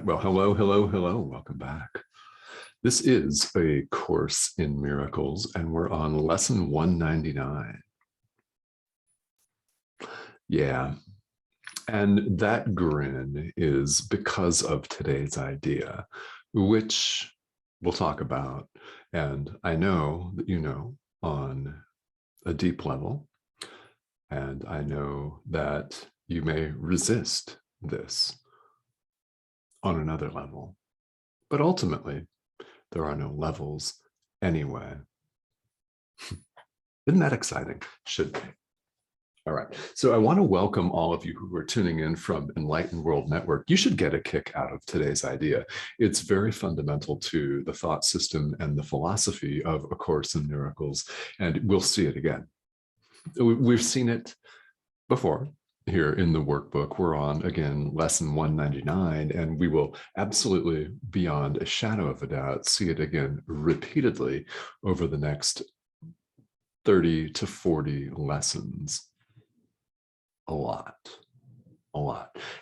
right, well, hello, hello, hello, welcome back. This is A Course in Miracles, and we're on lesson 199. Yeah, and that grin is because of today's idea, which we'll talk about. And I know that you know on a deep level, and I know that you may resist this on another level, but ultimately, there are no levels anyway. Isn't that exciting? Should be. All right. So I want to welcome all of you who are tuning in from Enlightened World Network. You should get a kick out of today's idea. It's very fundamental to the thought system and the philosophy of A Course in Miracles, and we'll see it again. We've seen it before here in the workbook. We're on, again, lesson 199, and we will absolutely, beyond a shadow of a doubt, see it again repeatedly over the next 30 to 40 lessons. A lot.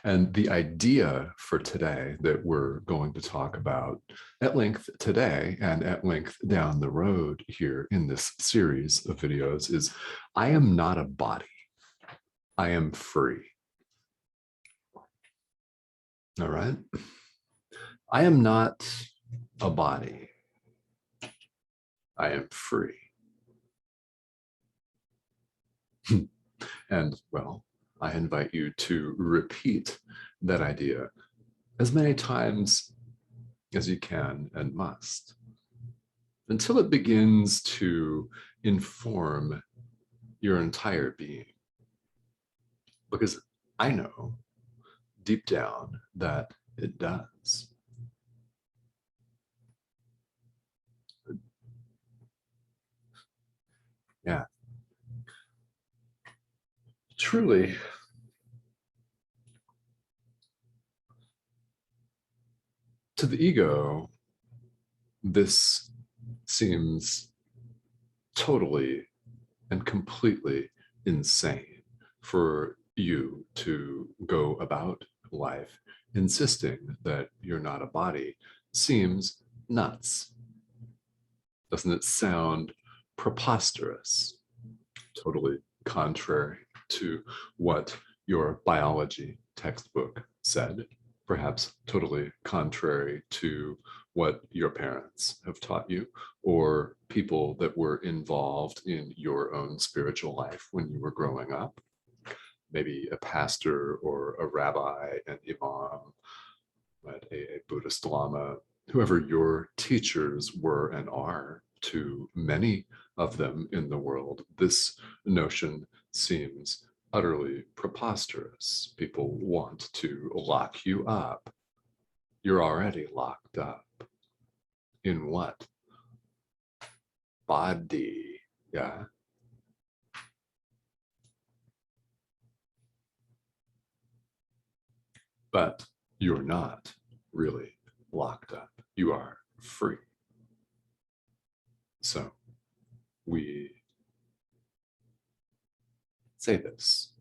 And the idea for today that we're going to talk about at length today and at length down the road here in this series of videos is, I am not a body. I am free. All right. I am not a body. I am free. And well, I invite you to repeat that idea as many times as you can and must, until it begins to inform your entire being. Because I know deep down that it does. Yeah. Truly, to the ego, this seems totally and completely insane for you to go about life insisting that you're not a body. Seems nuts. Doesn't it sound preposterous? Totally contrary to what your biology textbook said, perhaps totally contrary to what your parents have taught you, or people that were involved in your own spiritual life when you were growing up. Maybe a pastor or a rabbi, an imam, a Buddhist lama, whoever your teachers were and are. To many of them in the world, this notion seems utterly preposterous. People want to lock you up. You're already locked up. In what? Body. Yeah. But you're not really locked up. You are free. So we say this.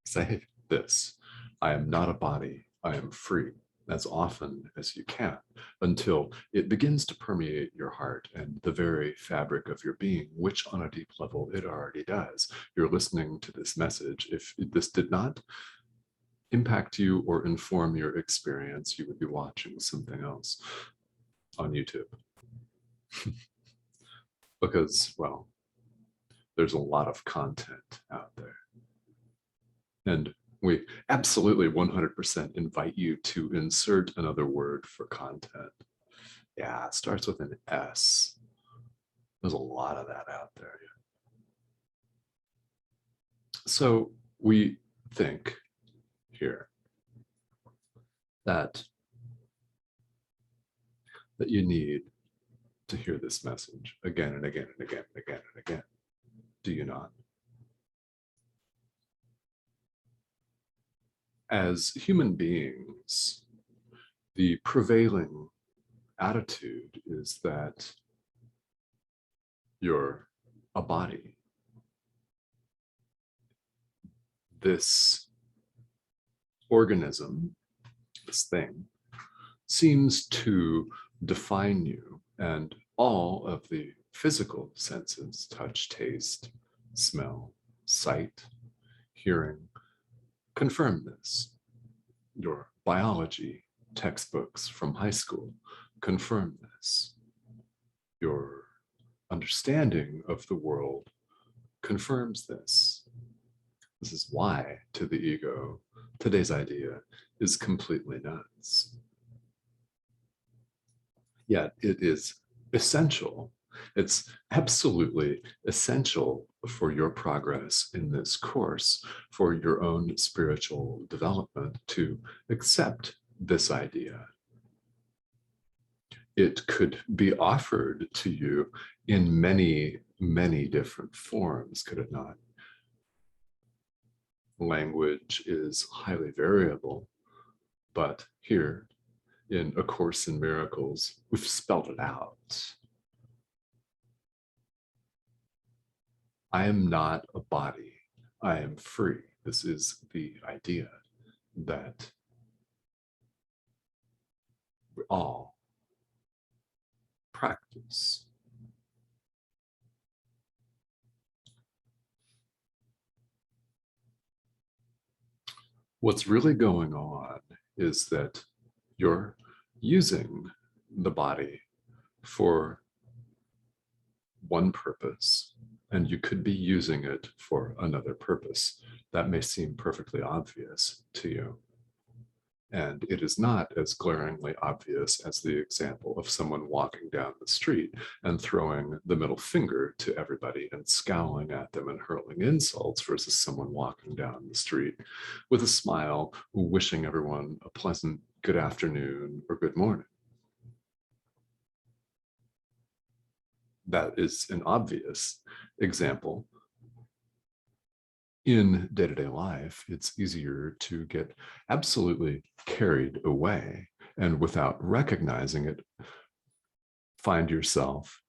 Say this. I am not a body. I am free, as often as you can, until it begins to permeate your heart and the very fabric of your being, which on a deep level it already does. You're listening to this message. If this did not impact you or inform your experience, you would be watching something else on YouTube. Because, well, there's a lot of content out there. And we absolutely 100% invite you to insert another word for content. Yeah, it starts with an S. There's a lot of that out there. So we think here that you need to hear this message again and again and again and again and again. Do you not? As human beings, the prevailing attitude is that you're a body. This organism, this thing, seems to define you, and all of the physical senses, touch, taste, smell, sight, hearing, confirm this. Your biology textbooks from high school confirm this. Your understanding of the world confirms this. This is why, to the ego, today's idea is completely nuts. Yet it is essential. It's absolutely essential for your progress in this course, for your own spiritual development, to accept this idea. It could be offered to you in many, many different forms, could it not? Language is highly variable, but here in A Course in Miracles, we've spelled it out. I am not a body. I am free. This is the idea that we all practice. What's really going on is that you're using the body for one purpose, and you could be using it for another purpose. That may seem perfectly obvious to you. And it is not as glaringly obvious as the example of someone walking down the street and throwing the middle finger to everybody and scowling at them and hurling insults versus someone walking down the street with a smile, wishing everyone a pleasant good afternoon or good morning. That is an obvious example. In day-to-day life, it's easier to get absolutely carried away and without recognizing it, find yourself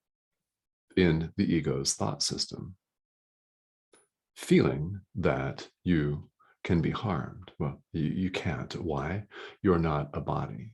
in the ego's thought system, feeling that you can be harmed. Well, you can't. Why? You're not a body.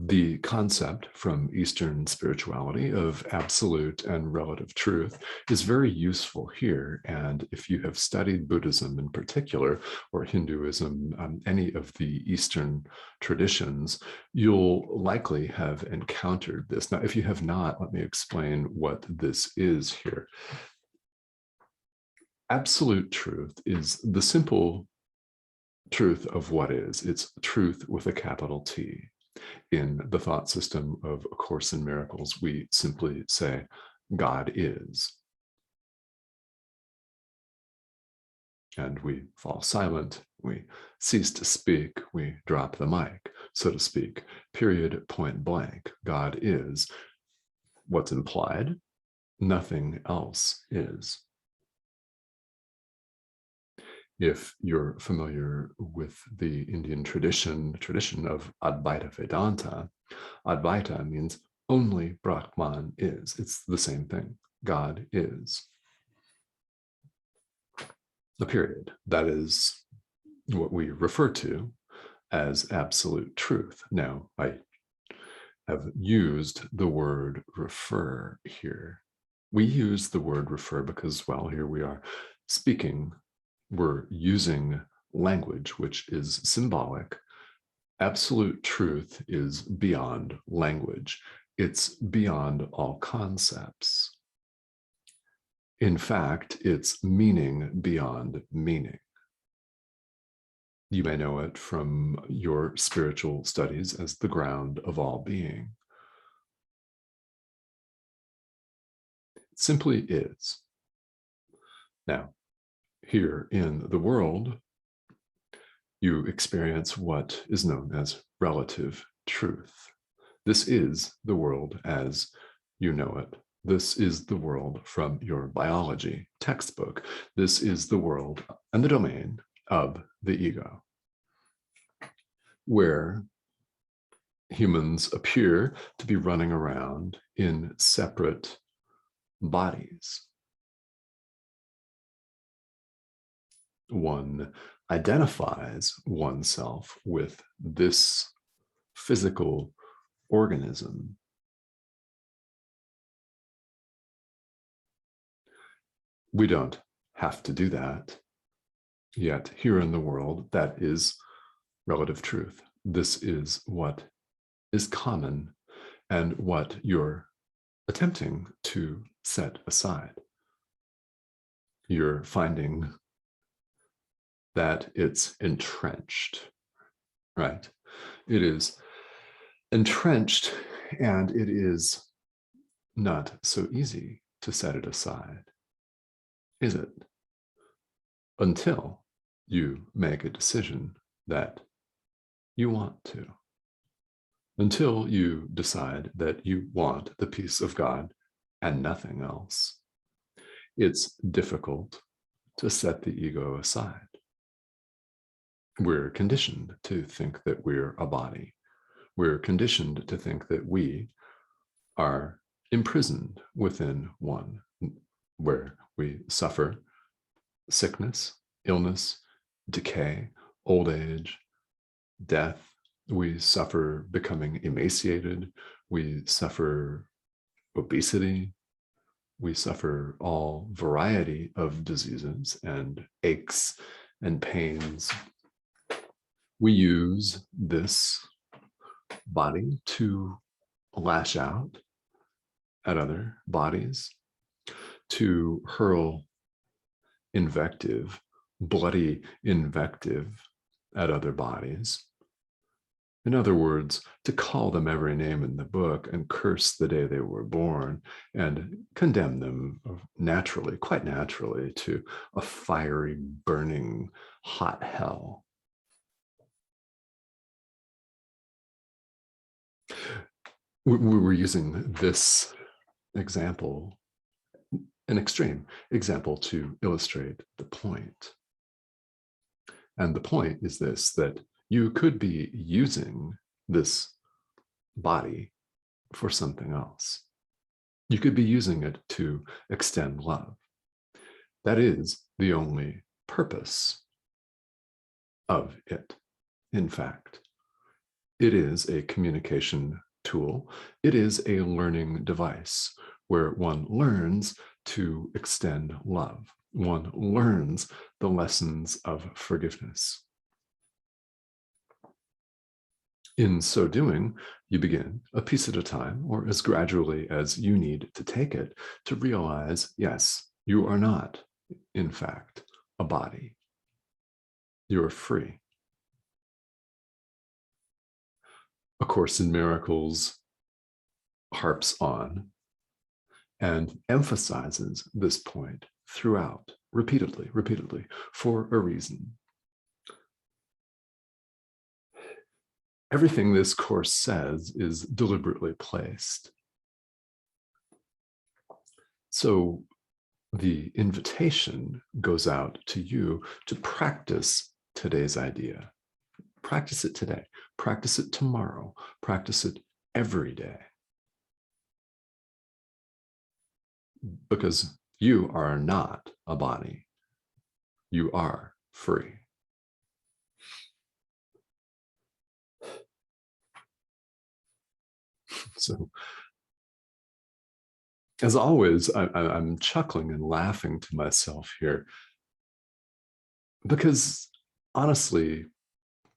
The concept from Eastern spirituality of absolute and relative truth is very useful here. And if you have studied Buddhism in particular, or Hinduism, any of the Eastern traditions, you'll likely have encountered this. Now, if you have not, let me explain what this is here. Absolute truth is the simple truth of what is. It's truth with a capital T. In the thought system of A Course in Miracles, we simply say, God is. And we fall silent, we cease to speak, we drop the mic, so to speak, period, point blank. God is. What's implied? Nothing else is. If you're familiar with the Indian tradition of Advaita Vedanta, Advaita means only Brahman is. It's the same thing. God is. The period. That is what we refer to as absolute truth. Now, I have used the word refer here. We use the word refer because, well, here we are speaking. We're using language, which is symbolic. Absolute truth is beyond language. It's beyond all concepts. In fact, it's meaning beyond meaning. You may know it from your spiritual studies as the ground of all being. It simply is. Now, here in the world, you experience what is known as relative truth. This is the world as you know it. This is the world from your biology textbook. This is the world and the domain of the ego, where humans appear to be running around in separate bodies. one identifies oneself with this physical organism. We don't have to do that. Yet here in the world, that is relative truth. This is what is common and what you're attempting to set aside. You're finding that it's entrenched, right? It is entrenched, and it is not so easy to set it aside, is it? Until you make a decision that you want to. Until you decide that you want the peace of God and nothing else. It's difficult to set the ego aside. We're conditioned to think that we're a body. We're conditioned to think that we are imprisoned within one, where we suffer sickness, illness, decay, old age, death. We suffer becoming emaciated. We suffer obesity. We suffer all variety of diseases and aches and pains. We use this body to lash out at other bodies, to hurl invective, bloody invective at other bodies. In other words, to call them every name in the book and curse the day they were born and condemn them naturally, quite naturally, to a fiery, burning, hot hell. We were using this example, an extreme example, to illustrate the point. And the point is this, that you could be using this body for something else. You could be using it to extend love. That is the only purpose of it, in fact. It is a communication tool. It is a learning device where one learns to extend love. One learns the lessons of forgiveness. In so doing, you begin a piece at a time, or as gradually as you need to take it, to realize, yes, you are not, in fact, a body. You are free. A Course in Miracles harps on and emphasizes this point throughout, repeatedly, for a reason. Everything this course says is deliberately placed. So the invitation goes out to you to practice today's idea. Practice it today. Practice it tomorrow. Practice it every day. Because you are not a body. You are free. So, as always, I'm chuckling and laughing to myself here because, honestly,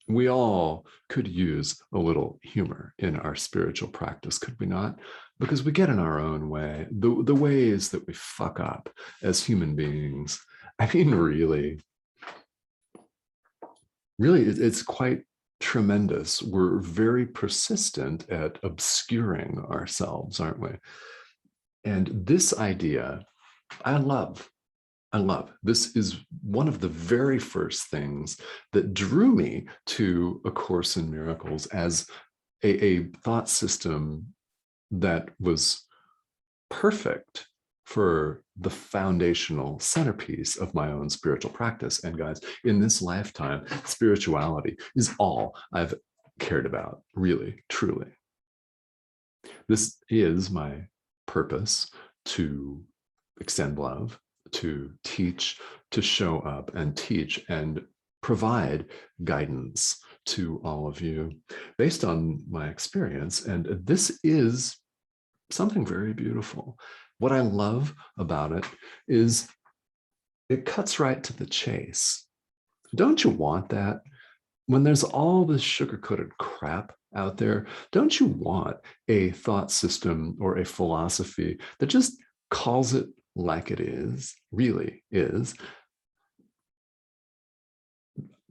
we all could use a little humor in our spiritual practice, could we not? Because we get in our own way, the ways that we fuck up as human beings. I mean, really, it's quite tremendous. We're very persistent at obscuring ourselves, aren't we? And this idea, I love. This is one of the very first things that drew me to A Course in Miracles as a thought system that was perfect for the foundational centerpiece of my own spiritual practice. And guys, in this lifetime, spirituality is all I've cared about, really, truly. This is my purpose, to extend love, to teach, to show up and teach and provide guidance to all of you based on my experience. And this is something very beautiful. What I love about it is it cuts right to the chase. Don't you want that? When there's all this sugar-coated crap out there, don't you want a thought system or a philosophy that just calls it like it is, really is?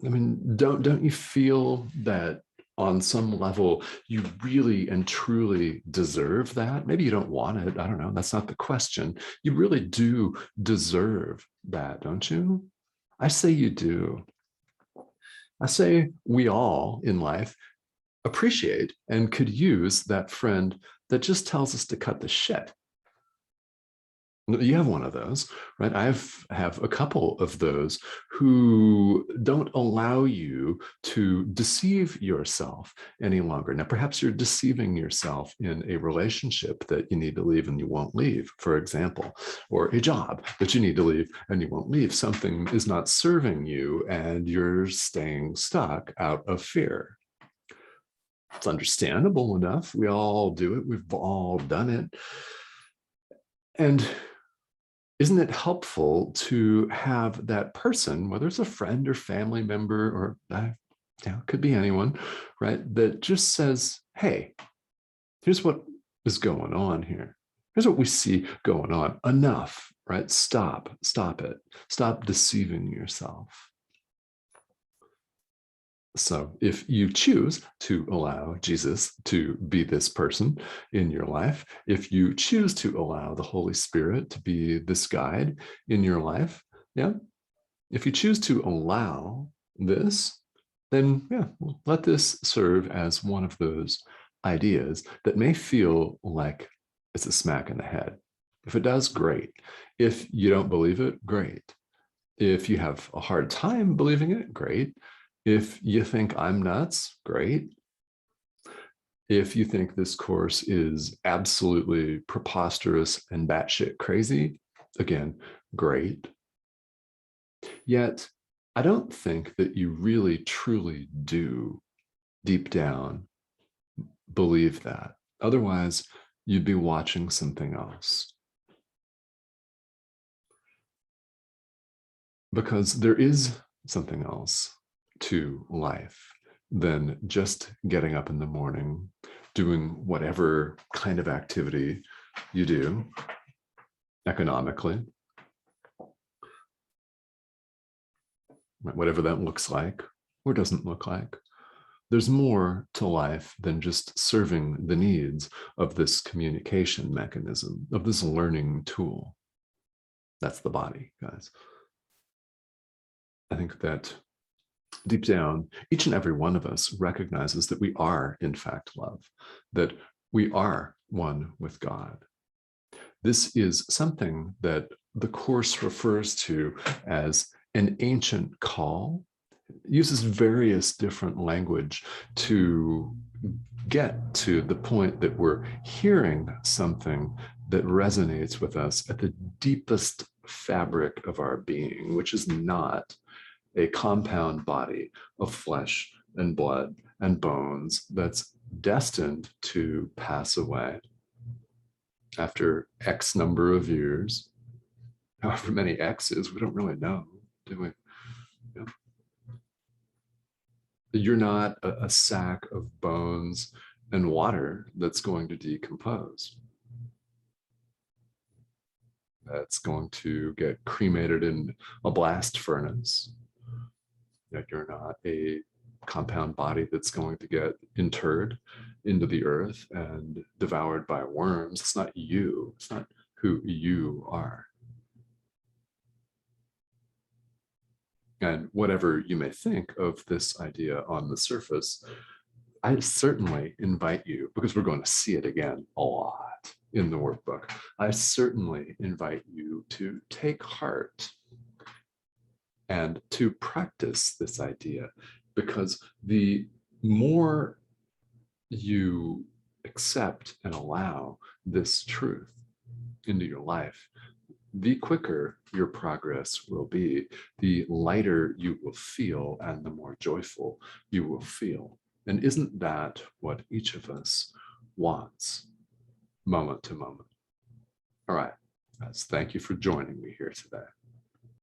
I mean, don't you feel that on some level you really and truly deserve that? Maybe you don't want it. I don't know. That's not the question. You really do deserve that, don't you? I say you do. I say we all in life appreciate and could use that friend that just tells us to cut the shit. You have one of those, right? I have a couple of those who don't allow you to deceive yourself any longer. Now, perhaps you're deceiving yourself in a relationship that you need to leave and you won't leave, for example, or a job that you need to leave and you won't leave. Something is not serving you and you're staying stuck out of fear. It's understandable enough. We all do it. We've all done it. And isn't it helpful to have that person, whether it's a friend or family member or it could be anyone, right, that just says, hey, here's what is going on here. Here's what we see going on. Enough, right? Stop it. Stop deceiving yourself. So if you choose to allow Jesus to be this person in your life, if you choose to allow the Holy Spirit to be this guide in your life, yeah, if you choose to allow this, then yeah, let this serve as one of those ideas that may feel like it's a smack in the head. If it does, great. If you don't believe it, great. If you have a hard time believing it, great. If you think I'm nuts, great. If you think this course is absolutely preposterous and batshit crazy, again, great. Yet, I don't think that you really truly do, deep down, believe that. Otherwise, you'd be watching something else. Because there is something else to life than just getting up in the morning, doing whatever kind of activity you do economically, whatever that looks like or doesn't look like. There's more to life than just serving the needs of this communication mechanism, of this learning tool. That's the body, guys. I think that deep down, each and every one of us recognizes that we are, in fact, love, that we are one with God. This is something that the Course refers to as an ancient call. It uses various different language to get to the point that we're hearing something that resonates with us at the deepest fabric of our being, which is not a compound body of flesh and blood and bones that's destined to pass away after X number of years, however many X is, we don't really know, do we? Yeah. You're not a sack of bones and water that's going to decompose. That's going to get cremated in a blast furnace. You're not a compound body that's going to get interred into the earth and devoured by worms. It's not you. It's not who you are. And whatever you may think of this idea on the surface, I certainly invite you, because we're going to see it again a lot in the workbook, I certainly invite you to take heart and to practice this idea, because the more you accept and allow this truth into your life, the quicker your progress will be, the lighter you will feel, and the more joyful you will feel. And isn't that what each of us wants, moment to moment? All right, guys, thank you for joining me here today.